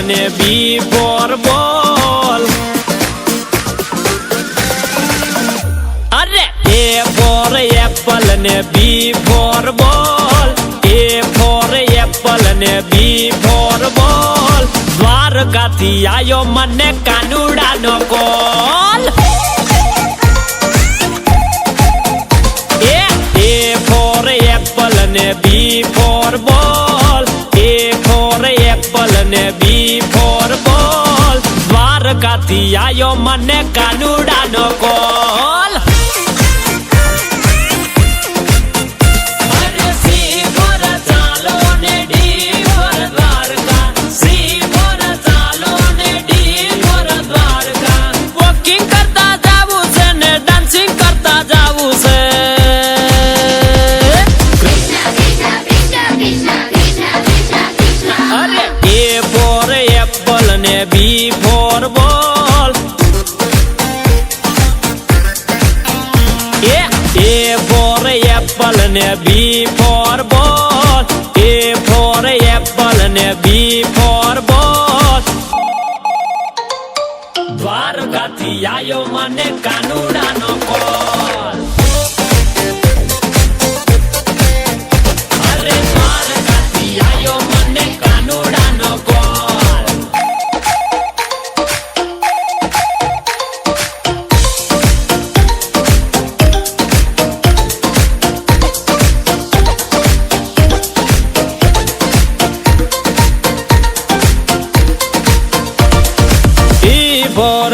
ને બી ફોર બોલ. અરે એ ફોર એપલ ને બી ફોર બોલ. એ ફોર એપલ ને બી ફોર બોલ. દ્વારકાથી આયો મને કાનુડાનો કોલ. એ ફોર એપલ ને બી ફોર બોલ. એ ફોર એપલ ને બી ફોર બોલ. દ્વારકાથી આયો મને કાનુડાનો કોલ. બી ફોર બોલ. એ ફોર એપલ ને બી ફોર બોલ. એ ફોર એપલ ને બી ફોર બોલ. દ્વારકાથી આયો મને કાનુડાનો કોલ. અરે દ્વારકાથી આયો મને કાનુડાનો કોલ.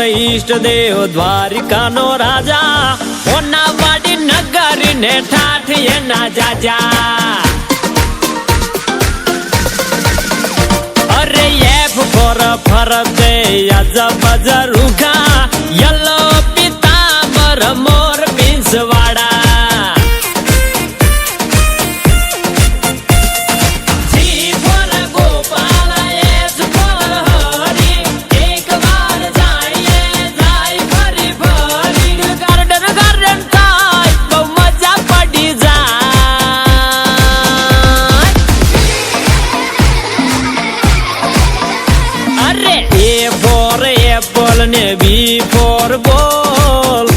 ઈષ્ટ દેવ દ્વારિકાનો રાજા. ઓના વાડી નગરી ને ઠાઠ એના જાજા. અરે એફ ફોર ફરતે અજબ રૂખા. યલો પિતાંબર મોર પીંછવાડા. એપલ ને બી ફોર બોલ.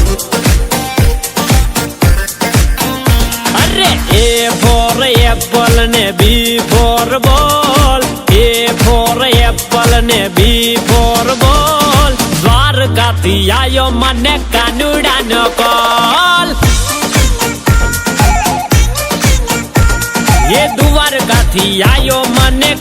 અરે એ ફોર એપલ ને બી ફોર બોલ. એ ફોર એપલ ને બી ફોર બોલ. દ્વારકાથી આયો મને કાનુડાનો કોલ. એ દ્વારકાથી આયો મને